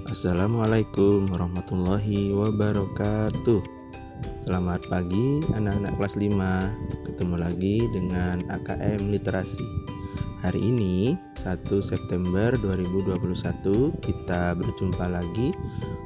Assalamualaikum warahmatullahi wabarakatuh. Selamat pagi anak-anak kelas 5. Ketemu lagi dengan AKM Literasi. Hari ini 1 September 2021 kita berjumpa lagi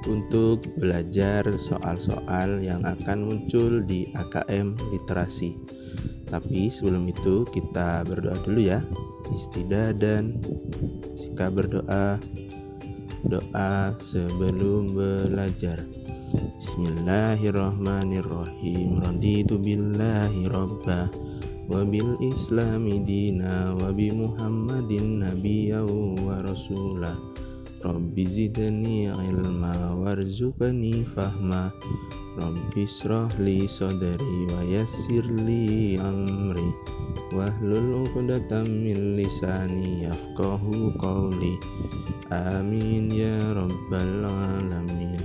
untuk belajar soal-soal yang akan muncul di AKM Literasi. Tapi sebelum itu kita berdoa dulu ya. Istidah dan sikap berdoa. Doa sebelum belajar. Bismillahirrahmanirrahim. Raditu billahi rabba wa bil islami dina wa bi muhammadin nabiyya wa rasulah. Rabbi zidni ilma warzuqni fahma. Rabbi israh li sadri wa yassir li amri wahlul 'uqdatam min lisani yafqahu qawli. Amin ya rabbal alamin.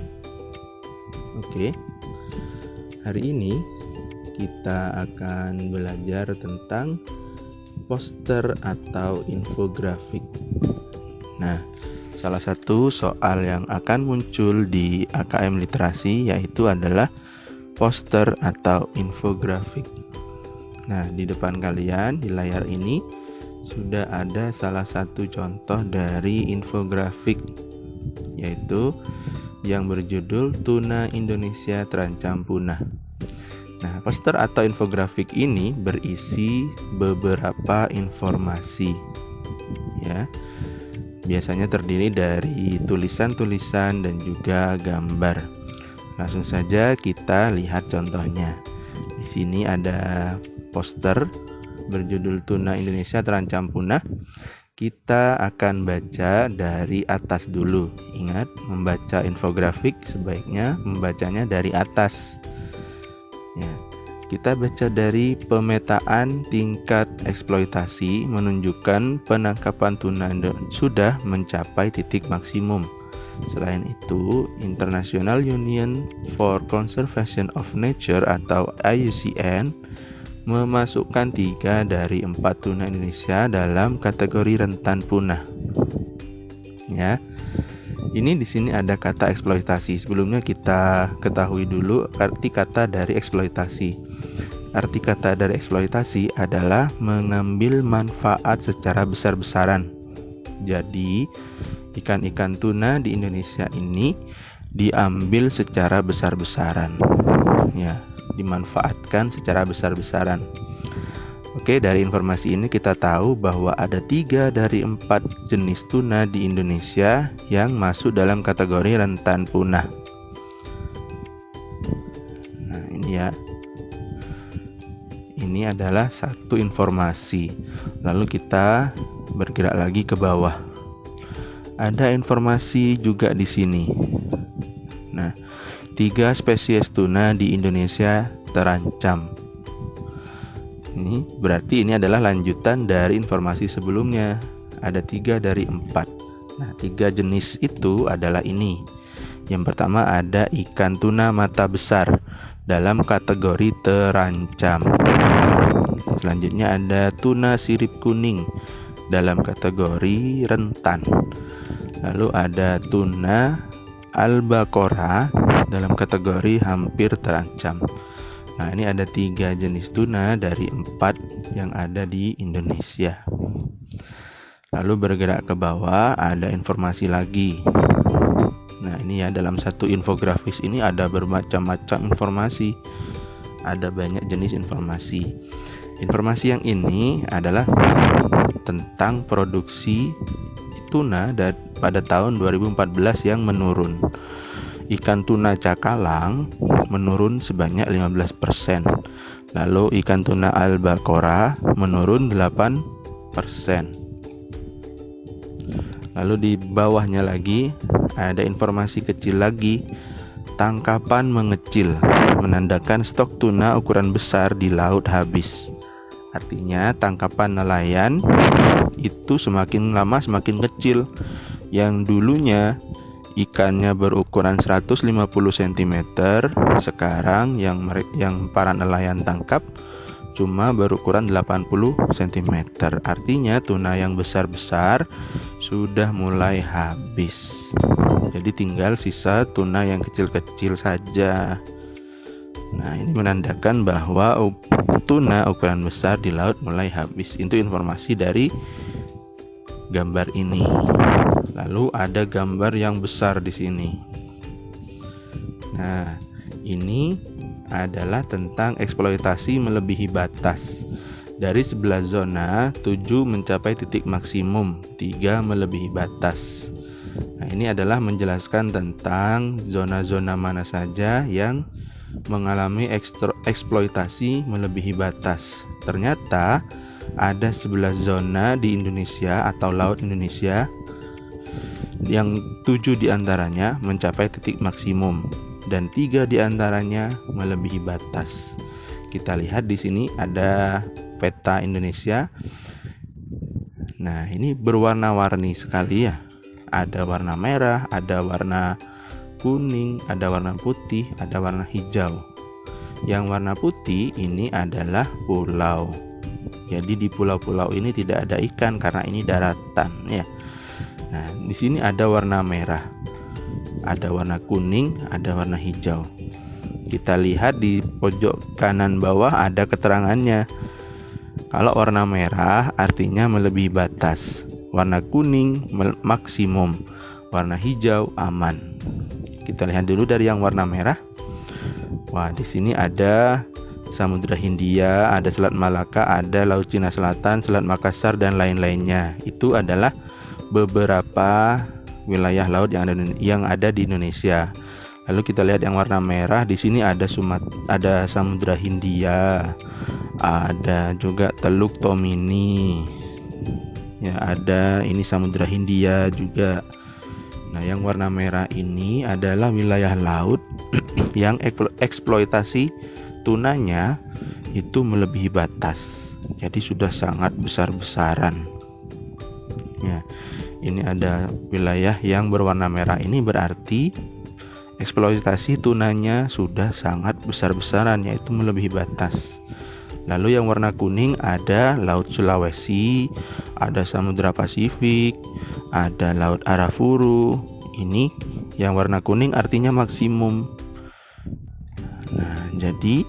Oke. Hari ini kita akan belajar tentang poster atau infografik. Nah, salah satu soal yang akan muncul di AKM Literasi yaitu adalah poster atau infografik. Nah, di depan kalian di layar ini sudah ada salah satu contoh dari infografik, yaitu yang berjudul Tuna Indonesia Terancam Punah. Nah, poster atau infografik ini berisi beberapa informasi, ya. Biasanya terdiri dari tulisan-tulisan dan juga gambar. Langsung saja kita lihat contohnya. Di sini ada poster berjudul Tuna Indonesia Terancam Punah. Kita akan baca dari atas dulu. Ingat, membaca infografik sebaiknya membacanya dari atas. Ya, kita baca dari pemetaan tingkat eksploitasi menunjukkan penangkapan tuna sudah mencapai titik maksimum. Selain itu, International Union for Conservation of Nature atau IUCN memasukkan 3 dari 4 tuna Indonesia dalam kategori rentan punah. Ya. Ini di sini ada kata eksploitasi. Sebelumnya kita ketahui dulu arti kata dari eksploitasi. Arti kata dari eksploitasi adalah mengambil manfaat secara besar-besaran. Jadi, ikan-ikan tuna di Indonesia ini diambil secara besar-besaran. Ya, dimanfaatkan secara besar-besaran. Oke, dari informasi ini kita tahu bahwa ada 3 dari 4 jenis tuna di Indonesia yang masuk dalam kategori rentan punah. Nah, ini ya. Ini adalah satu informasi. Lalu kita bergerak lagi ke bawah. Ada informasi juga di sini. Nah, 3 spesies tuna di Indonesia terancam. Ini berarti ini adalah lanjutan dari informasi sebelumnya. Ada 3 dari 4. Nah, 3 jenis itu adalah ini. Yang pertama ada ikan tuna mata besar dalam kategori terancam. Selanjutnya ada tuna sirip kuning dalam kategori rentan. Lalu ada tuna albacora dalam kategori hampir terancam. Nah, ini ada 3 jenis tuna dari 4 yang ada di Indonesia. Lalu bergerak ke bawah ada informasi lagi. Nah, ini ya, dalam satu infografis ini ada bermacam-macam informasi. Ada banyak jenis informasi. Informasi yang ini adalah tentang produksi tuna pada tahun 2014 yang menurun. Ikan tuna cakalang menurun sebanyak 15%. Lalu ikan tuna albacora menurun 8%. Lalu di bawahnya lagi ada informasi kecil lagi. Tangkapan mengecil, menandakan stok tuna ukuran besar di laut habis. Artinya tangkapan nelayan itu semakin lama semakin kecil. Yang dulunya ikannya berukuran 150 cm, sekarang yang para nelayan tangkap cuma berukuran 80 cm. Artinya tuna yang besar-besar sudah mulai habis. Jadi tinggal sisa tuna yang kecil-kecil saja. Nah, ini menandakan bahwa tuna ukuran besar di laut mulai habis. Itu informasi dari gambar ini. Lalu ada gambar yang besar di sini. Nah, ini adalah tentang eksploitasi melebihi batas. Dari 11 zona, 7 mencapai titik maksimum, 3 melebihi batas. Nah, ini adalah menjelaskan tentang zona-zona mana saja yang mengalami eksploitasi melebihi batas. Ternyata ada 11 zona di Indonesia atau laut Indonesia yang 7 diantaranya mencapai titik maksimum dan 3 diantaranya melebihi batas. Kita lihat di sini ada peta Indonesia. Nah, ini berwarna-warni sekali ya. Ada warna merah, ada warna kuning, ada warna putih, ada warna hijau. Yang warna putih ini adalah pulau. Jadi di pulau-pulau ini tidak ada ikan karena ini daratan ya. Nah, di sini ada warna merah, ada warna kuning, ada warna hijau. Kita lihat di pojok kanan bawah ada keterangannya. Kalau warna merah artinya melebihi batas, warna kuning maksimum, warna hijau aman. Kita lihat dulu dari yang warna merah. Wah, di sini ada Samudra Hindia, ada Selat Malaka, ada Laut Cina Selatan, Selat Makassar dan lain-lainnya. Itu adalah beberapa wilayah laut yang ada di Indonesia. Lalu kita lihat yang warna merah, di sini ada Samudra Hindia, ada juga Teluk Tomini. Ya, ada ini Samudra Hindia juga. Nah, yang warna merah ini adalah wilayah laut yang eksploitasi tunanya itu melebihi batas. Jadi sudah sangat besar-besaran. Ya, ini ada wilayah yang berwarna merah, ini berarti eksploitasi tunanya sudah sangat besar-besaran, yaitu melebihi batas. Lalu yang warna kuning ada Laut Sulawesi, ada Samudra Pasifik, ada Laut Arafuru. Ini yang warna kuning artinya maksimum. Nah, jadi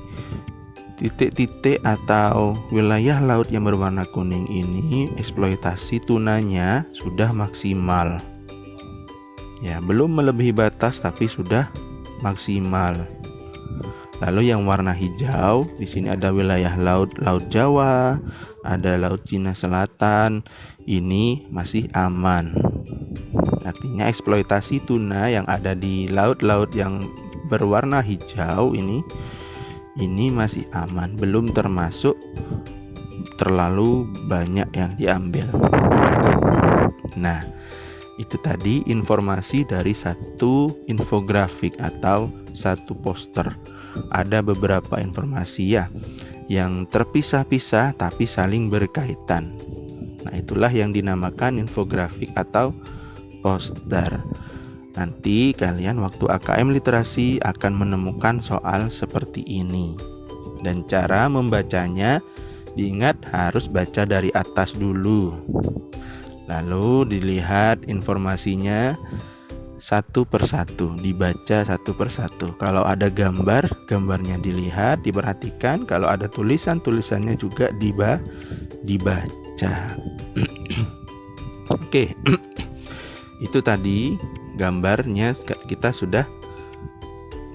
titik-titik atau wilayah laut yang berwarna kuning ini eksploitasi tunanya sudah maksimal. Ya, belum melebihi batas tapi sudah maksimal. Lalu yang warna hijau, di sini ada wilayah Laut Jawa, ada Laut Cina Selatan, ini masih aman. Artinya eksploitasi tuna yang ada di laut-laut yang berwarna hijau ini masih aman, belum termasuk terlalu banyak yang diambil. Nah, itu tadi informasi dari satu infografik atau satu poster. Ada beberapa informasi ya yang terpisah-pisah tapi saling berkaitan. Nah, itulah yang dinamakan infografik atau poster. Nanti kalian waktu AKM literasi akan menemukan soal seperti ini. Dan cara membacanya, diingat harus baca dari atas dulu. Lalu dilihat informasinya satu persatu, dibaca satu persatu. Kalau ada gambar, gambarnya dilihat, diperhatikan. Kalau ada tulisan, tulisannya juga dibaca. Oke, itu tadi gambarnya kita sudah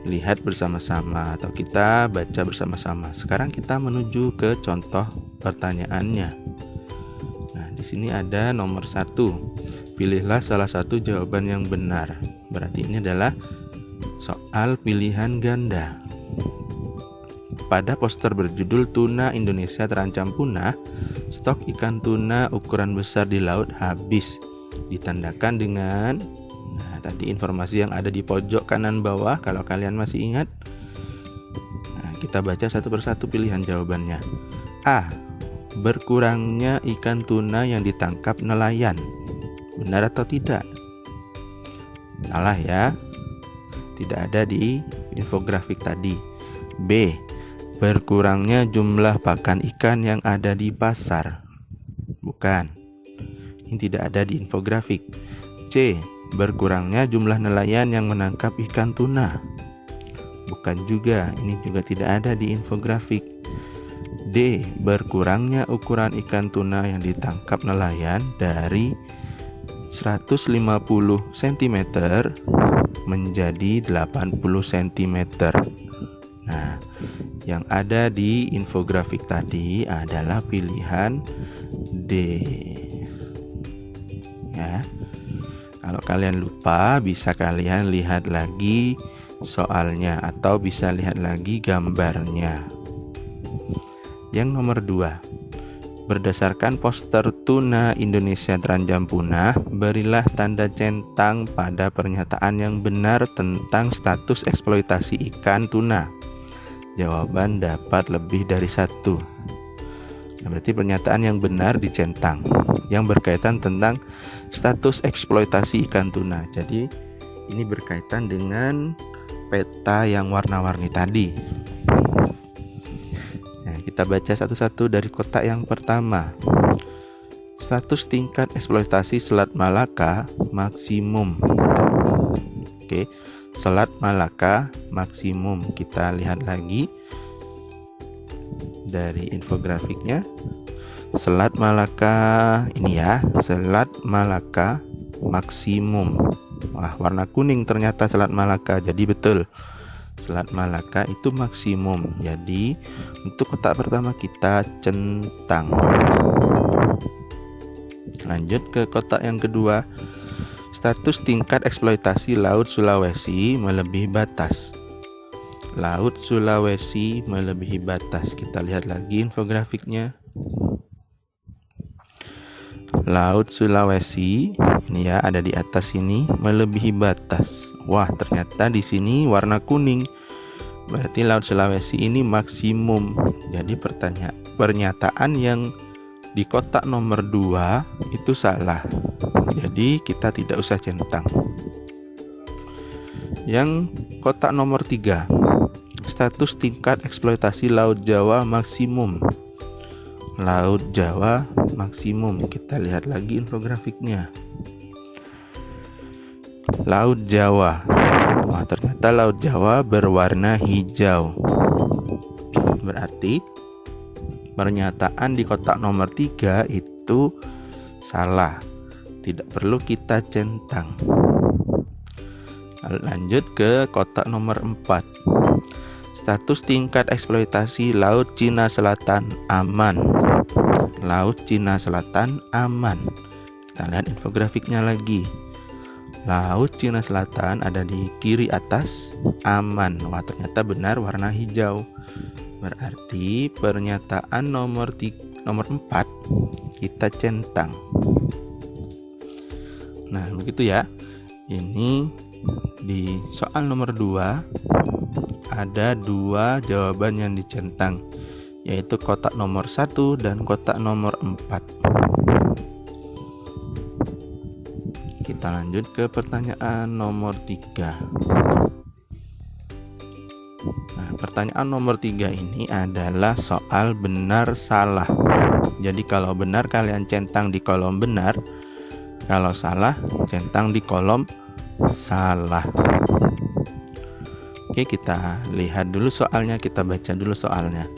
lihat bersama-sama atau kita baca bersama-sama. Sekarang kita menuju ke contoh pertanyaannya. Nah, di sini ada nomor 1. Pilihlah salah satu jawaban yang benar. Berarti ini adalah soal pilihan ganda. Pada poster berjudul Tuna Indonesia Terancam Punah, stok ikan tuna ukuran besar di laut habis. Ditandakan dengan tadi informasi yang ada di pojok kanan bawah. Kalau kalian masih ingat, kita baca satu persatu pilihan jawabannya. A. Berkurangnya ikan tuna yang ditangkap nelayan. Benar atau tidak? Salah ya, tidak ada di infografik tadi. B. Berkurangnya jumlah pakan ikan yang ada di pasar. Bukan. Ini tidak ada di infografik. C. Berkurangnya jumlah nelayan yang menangkap ikan tuna. Bukan juga, ini juga tidak ada di infografik. D. Berkurangnya ukuran ikan tuna yang ditangkap nelayan dari 150 cm menjadi 80 cm. Nah, yang ada di infografik tadi adalah pilihan D. Ya. Kalau kalian lupa, bisa kalian lihat lagi soalnya atau bisa lihat lagi gambarnya. Yang nomor 2, berdasarkan poster tuna Indonesia terancam punah, berilah tanda centang pada pernyataan yang benar tentang status eksploitasi ikan tuna. Jawaban dapat lebih dari 1. Nah, berarti pernyataan yang benar dicentang yang berkaitan tentang status eksploitasi ikan tuna. Jadi ini berkaitan dengan peta yang warna-warni tadi. Nah, kita baca satu-satu dari kotak yang pertama. Status tingkat eksploitasi Selat Malaka maksimum. Oke, Selat Malaka maksimum. Kita lihat lagi dari infografiknya. Selat Malaka ini ya, Selat Malaka maksimum. Wah, warna kuning ternyata Selat Malaka. Jadi betul, Selat Malaka itu maksimum. Jadi untuk kotak pertama kita centang. Lanjut ke kotak yang kedua. Status tingkat eksploitasi Laut Sulawesi melebihi batas. Laut Sulawesi melebihi batas. Kita lihat lagi infografiknya. Laut Sulawesi ini ya, ada di atas ini, melebihi batas. Wah, ternyata di sini warna kuning. Berarti Laut Sulawesi ini maksimum. Jadi pernyataan yang di kotak nomor 2 itu salah. Jadi kita tidak usah centang. Yang kotak nomor 3, status tingkat eksploitasi Laut Jawa maksimum. Laut Jawa maksimum. Kita lihat lagi infografiknya. Laut Jawa. Wah, ternyata Laut Jawa berwarna hijau. Berarti pernyataan di kotak nomor 3 itu salah. Tidak perlu kita centang. Lanjut ke kotak nomor 4. Status tingkat eksploitasi Laut Cina Selatan aman. Laut Cina Selatan aman. Kita lihat infografiknya lagi. Laut Cina Selatan ada di kiri atas, aman. Wah, ternyata benar warna hijau. Berarti pernyataan nomor 4 kita centang. Nah, begitu ya. Ini di soal nomor 2 ada 2 jawaban yang dicentang, yaitu kotak nomor 1 dan kotak nomor 4. Kita lanjut ke pertanyaan nomor 3. Nah, pertanyaan nomor 3 ini adalah soal benar salah. Jadi kalau benar kalian centang di kolom benar, kalau salah centang di kolom salah. Oke, kita lihat dulu soalnya, kita baca dulu soalnya.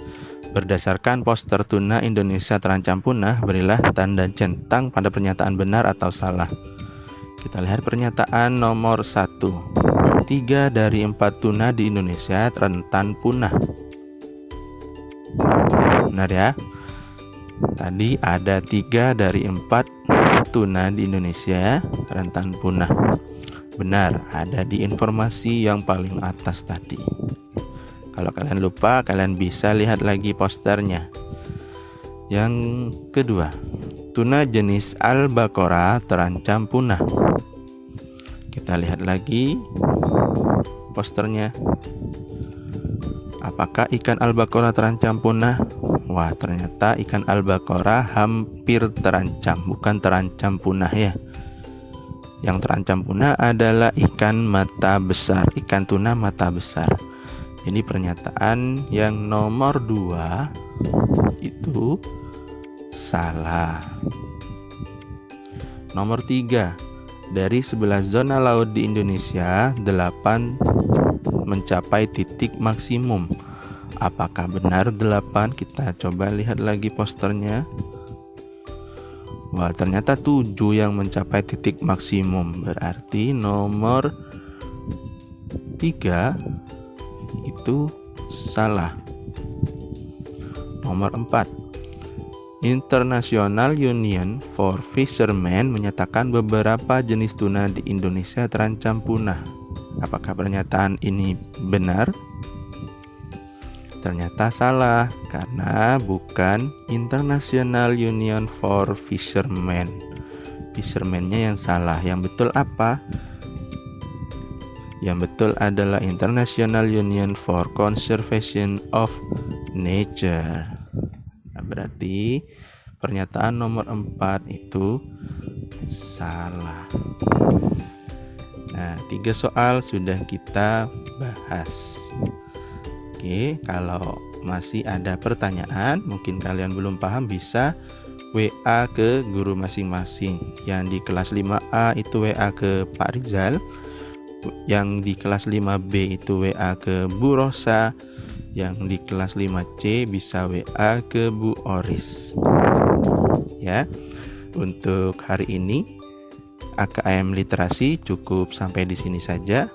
Berdasarkan poster tuna Indonesia terancam punah, berilah tanda centang pada pernyataan benar atau salah. Kita lihat pernyataan nomor 1. 3 dari 4 tuna di Indonesia rentan punah. Benar ya? Tadi ada 3 dari 4 tuna di Indonesia rentan punah. Benar, ada di informasi yang paling atas tadi. Kalau kalian lupa, kalian bisa lihat lagi posternya. Yang kedua, tuna jenis albacora terancam punah. Kita lihat lagi posternya. Apakah ikan albacora terancam punah? Wah, ternyata ikan albacora hampir terancam, bukan terancam punah ya. Yang terancam punah adalah ikan mata besar, ikan tuna mata besar. Jadi pernyataan yang nomor 2 itu salah. Nomor 3, dari 11 zona laut di Indonesia, 8 mencapai titik maksimum. Apakah benar 8? Kita coba lihat lagi posternya. Wah, ternyata 7 yang mencapai titik maksimum. Berarti nomor 3 itu salah. Nomor 4, International Union for Fishermen menyatakan beberapa jenis tuna di Indonesia terancam punah. Apakah pernyataan ini benar? Ternyata salah, karena bukan International Union for Fishermen. Fisherman-nya yang salah. Yang betul apa? Yang betul adalah International Union for Conservation of Nature. Nah, berarti pernyataan nomor 4 itu salah. Nah, 3 soal sudah kita bahas. Oke, kalau masih ada pertanyaan, mungkin kalian belum paham, bisa WA ke guru masing-masing. Yang di kelas 5A itu WA ke Pak Rizal, yang di kelas 5B itu WA ke Bu Rosa, yang di kelas 5C bisa WA ke Bu Oris. Ya, untuk hari ini AKM Literasi cukup sampai di sini saja.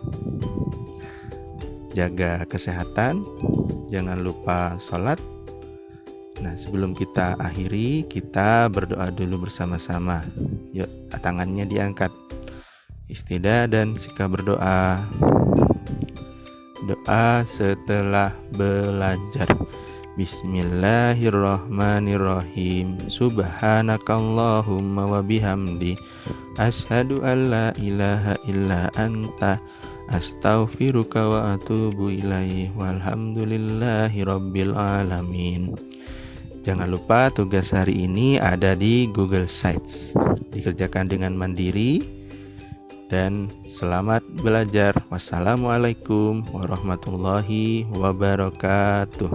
Jaga kesehatan, jangan lupa sholat. Nah, sebelum kita akhiri, kita berdoa dulu bersama-sama. Yuk, tangannya diangkat. Istidah dan sikap berdoa. Doa setelah belajar. Bismillahirrahmanirrahim. Subhanakallahumma wa bihamdi, asyhadu an la ilaha illa anta, astaghfiruka wa atubu ilaih, walhamdulillahi rabbil alamin. Jangan lupa tugas hari ini ada di Google Sites. Dikerjakan dengan mandiri. Dan selamat belajar. Wassalamualaikum warahmatullahi wabarakatuh.